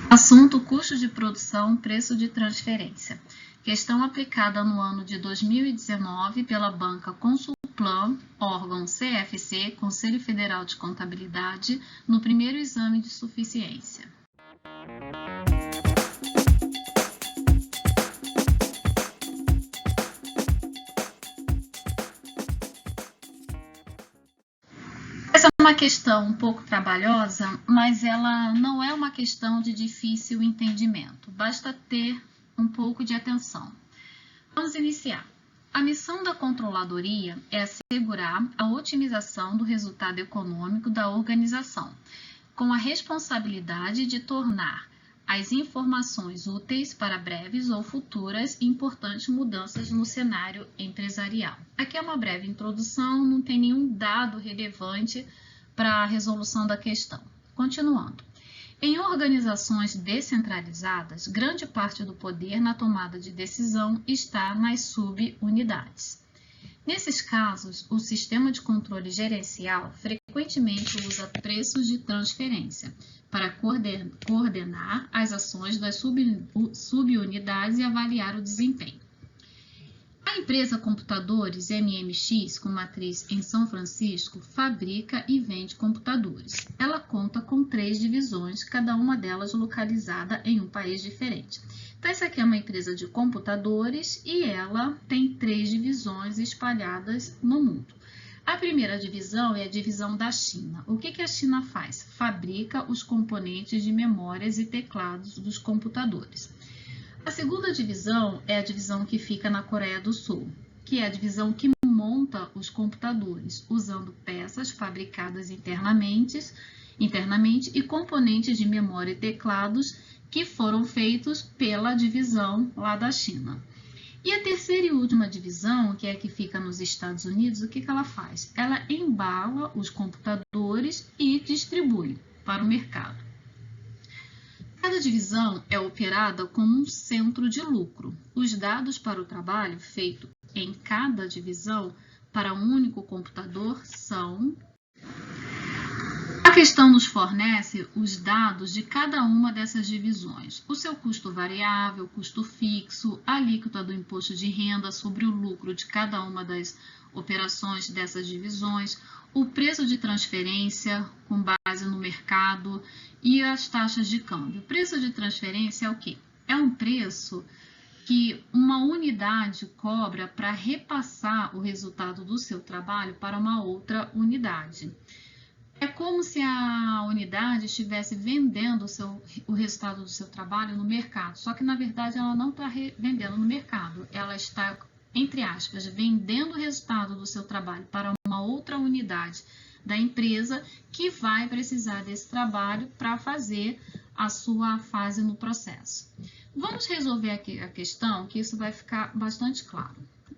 Assunto: custo de produção, preço de transferência. Questão aplicada no ano de 2019 pela banca Consulplan, órgão CFC, Conselho Federal de Contabilidade, no primeiro exame de suficiência. Essa é uma questão um pouco trabalhosa, mas ela não é uma questão de difícil entendimento. Basta ter um pouco de atenção. Vamos iniciar. A missão da controladoria é assegurar a otimização do resultado econômico da organização, com a responsabilidade de tornar as informações úteis para breves ou futuras e importantes mudanças no cenário empresarial. Aqui é uma breve introdução, não tem nenhum dado relevante para a resolução da questão. Continuando. Em organizações descentralizadas, grande parte do poder na tomada de decisão está nas subunidades. Nesses casos, o sistema de controle gerencial frequentemente usa preços de transferência para coordenar as ações das subunidades e avaliar o desempenho. A empresa Computadores MMX, com matriz em São Francisco, fabrica e vende computadores. Ela conta com 3 divisões, cada uma delas localizada em um país diferente. Então, essa aqui é uma empresa de computadores e ela tem 3 divisões espalhadas no mundo. A primeira divisão é a divisão da China. O que a China faz? Fabrica os componentes de memórias e teclados dos computadores. A segunda divisão é a divisão que fica na Coreia do Sul, que é a divisão que monta os computadores, usando peças fabricadas internamente e componentes de memória e teclados que foram feitos pela divisão lá da China. E a terceira e última divisão, que é a que fica nos Estados Unidos, o que ela faz? Ela embala os computadores e distribui para o mercado. Cada divisão é operada como um centro de lucro. Os dados para o trabalho feito em cada divisão para um único computador são... A questão nos fornece os dados de cada uma dessas divisões, o seu custo variável, custo fixo, a alíquota do imposto de renda sobre o lucro de cada uma das operações dessas divisões, o preço de transferência com base no mercado e as taxas de câmbio. O preço de transferência é o quê? É um preço que uma unidade cobra para repassar o resultado do seu trabalho para uma outra unidade. É como se a unidade estivesse vendendo o resultado do seu trabalho no mercado, só que na verdade ela não está vendendo no mercado, ela está, entre aspas, vendendo o resultado do seu trabalho para uma outra unidade da empresa que vai precisar desse trabalho para fazer a sua fase no processo. Vamos resolver aqui a questão, que isso vai ficar bastante claro.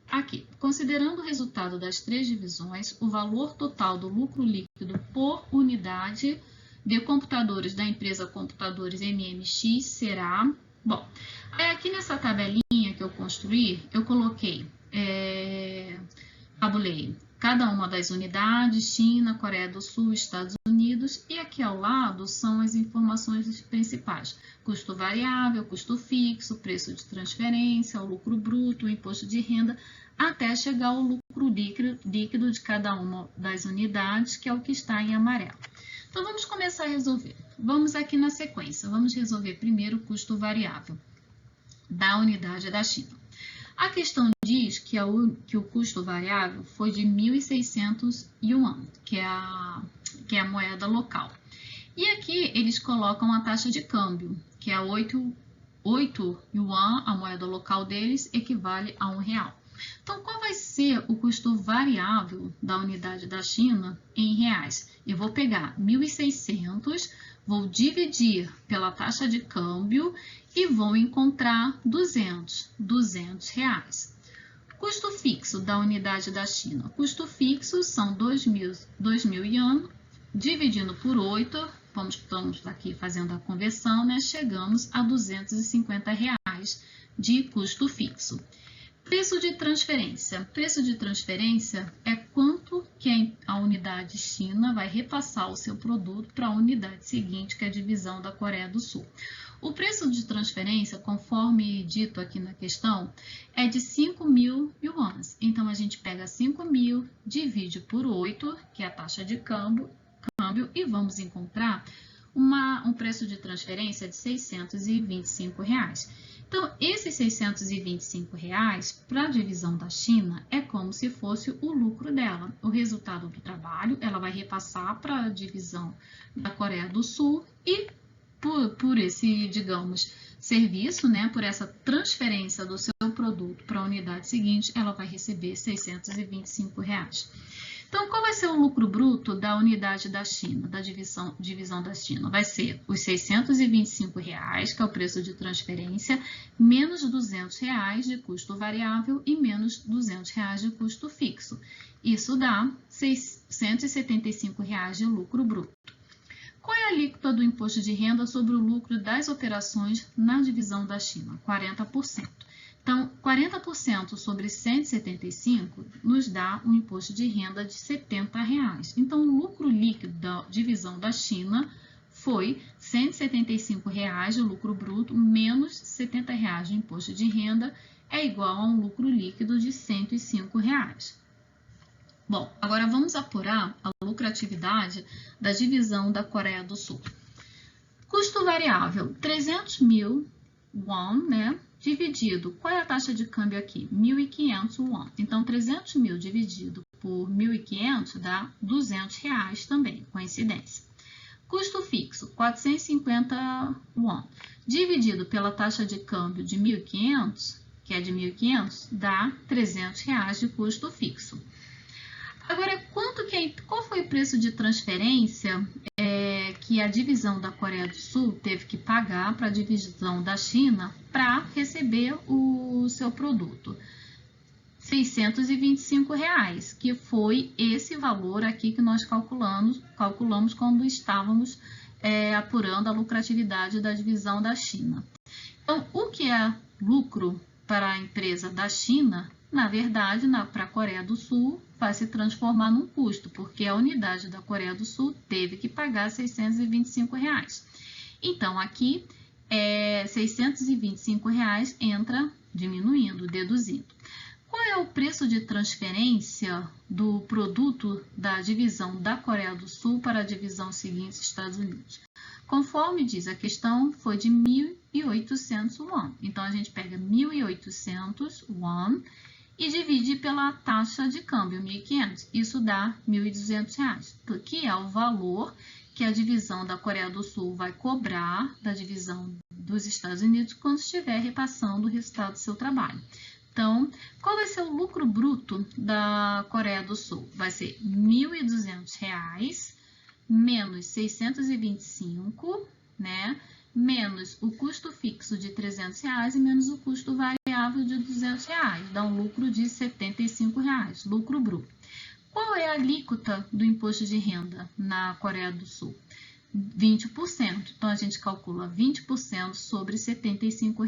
Aqui, considerando o resultado das 3 divisões, o valor total do lucro líquido por unidade de computadores da empresa Computadores MMX será... Bom, aqui nessa tabelinha que eu construí, eu coloquei, tabulei cada uma das unidades, China, Coreia do Sul, Estados Unidos, e aqui ao lado são as informações principais. Custo variável, custo fixo, preço de transferência, o lucro bruto, o imposto de renda, até chegar ao lucro líquido de cada uma das unidades, que é o que está em amarelo. Então, vamos começar a resolver. Vamos aqui na sequência. Vamos resolver primeiro o custo variável da unidade da China. A questão diz que o custo variável foi de 1.600 yuan, que é a moeda local. E aqui eles colocam a taxa de câmbio, que é 8 yuan, a moeda local deles, equivale a R$1. Então, qual vai ser o custo variável da unidade da China em reais? Eu vou pegar 1.600, vou dividir pela taxa de câmbio e vou encontrar 200 reais. Custo fixo da unidade da China. Custo fixo são 2.000 yuan, dividindo por 8, estamos aqui fazendo a conversão, né? Chegamos a R$250 de custo fixo. Preço de transferência. Preço de transferência é quanto que a unidade China vai repassar o seu produto para a unidade seguinte, que é a divisão da Coreia do Sul. O preço de transferência, conforme dito aqui na questão, é de 5.000 yuans. Então, a gente pega 5.000, divide por 8, que é a taxa de câmbio, e vamos encontrar um preço de transferência de R$ 625. Então, esses R$ 625 para a divisão da China é como se fosse o lucro dela. O resultado do trabalho, ela vai repassar para a divisão da Coreia do Sul e por esse, digamos, serviço, né, por essa transferência do seu produto para a unidade seguinte, ela vai receber R$ 625. Então, qual vai ser o lucro bruto da unidade da China, da divisão da China? Vai ser os R$ 625, que é o preço de transferência, menos R$ 200 de custo variável e menos R$ 200 de custo fixo. Isso dá R$ 675 de lucro bruto. Qual é a alíquota do imposto de renda sobre o lucro das operações na divisão da China? 40%. Então, 40% sobre 175 nos dá um imposto de renda de R$ 70. Então, o lucro líquido da divisão da China foi R$ 175 de lucro bruto menos R$ 70 de imposto de renda é igual a um lucro líquido de R$ 105. Bom, agora vamos apurar a lucratividade da divisão da Coreia do Sul. Custo variável, 300.000 won, né? Dividido, qual é a taxa de câmbio aqui? 1.500 won. Então, 300.000 dividido por 1.500 dá R$ 200 também, coincidência. Custo fixo, 450 won. Dividido pela taxa de câmbio de 1.500, que é de 1.500, dá R$ 300 de custo fixo. Agora, qual foi o preço de transferência que a divisão da Coreia do Sul teve que pagar para a divisão da China para receber o seu produto? R$ 625, que foi esse valor aqui que nós calculamos quando estávamos apurando a lucratividade da divisão da China. Então, o que é lucro para a empresa da China, na verdade, para a Coreia do Sul, vai se transformar num custo, porque a unidade da Coreia do Sul teve que pagar R$ 625. Então, aqui, R$ 625 entra diminuindo, deduzindo. Qual é o preço de transferência do produto da divisão da Coreia do Sul para a divisão seguinte, Estados Unidos? Conforme diz a questão, foi de 1.800 won. Então, a gente pega 1.800 won e divide pela taxa de câmbio, 1.500. Isso dá R$ 1.200, que é o valor que a divisão da Coreia do Sul vai cobrar da divisão dos Estados Unidos quando estiver repassando o resultado do seu trabalho. Então, qual vai ser o lucro bruto da Coreia do Sul? Vai ser R$ 1.200 menos 625, né? Menos o custo fixo de R$ 300 e menos o custo variável de R$ 200, dá um lucro de R$ 75, lucro bruto. Qual é a alíquota do imposto de renda na Coreia do Sul? 20%. Então, a gente calcula 20% sobre R$ 75,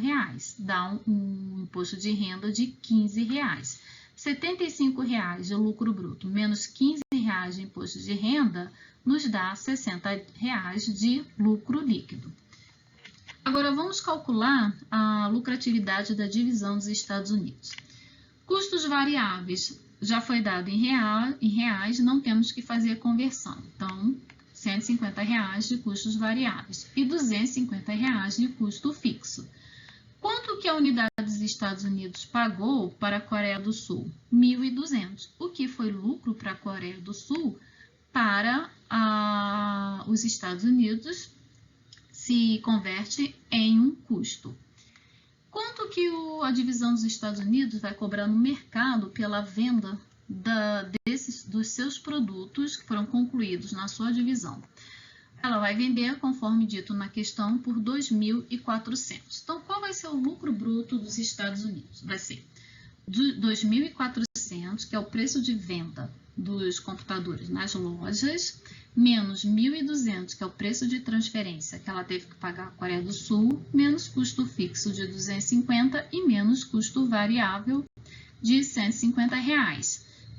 dá um imposto de renda de R$ 15. R$ 75 de lucro bruto menos R$ 15 de imposto de renda nos dá R$ 60 de lucro líquido. Agora, vamos calcular a lucratividade da divisão dos Estados Unidos. Custos variáveis, já foi dado em reais, não temos que fazer a conversão. Então, R$ 150 de custos variáveis e R$ 250 de custo fixo. Quanto que a unidade dos Estados Unidos pagou para a Coreia do Sul? 1.200. O que foi lucro para a Coreia do Sul? Para os Estados Unidos se converte em um custo. Quanto que a divisão dos Estados Unidos vai cobrar no mercado pela venda dos seus produtos que foram concluídos na sua divisão? Ela vai vender, conforme dito na questão, por 2.400. Então, qual vai ser o lucro bruto dos Estados Unidos? Vai ser 2.400, que é o preço de venda dos computadores nas lojas, menos 1.200, que é o preço de transferência que ela teve que pagar à Coreia do Sul, menos custo fixo de 250 e menos custo variável de R$ 150.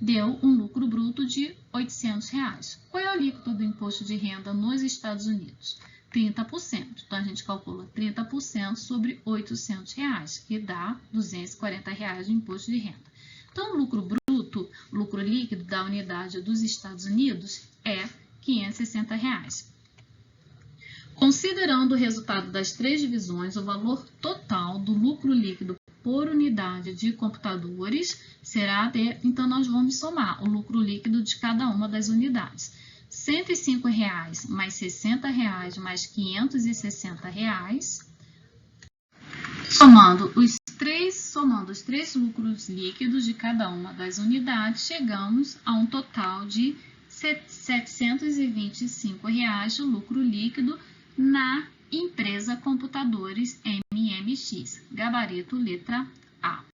deu um lucro bruto de R$ 800. Qual é o líquido do imposto de renda nos Estados Unidos? 30%. Então, a gente calcula 30% sobre R$ 800, que dá R$ 240 de imposto de renda. Então, o lucro bruto, lucro líquido da unidade dos Estados Unidos é R$ 560. Considerando o resultado das 3 divisões, o valor total do lucro líquido por unidade de computadores será de... Então, nós vamos somar o lucro líquido de cada uma das unidades. R$ 105 mais R$ 60 mais R$ 560. Somando os três lucros líquidos de cada uma das unidades, chegamos a um total de R$ 725 de lucro líquido na empresa Computadores MMX, gabarito letra A.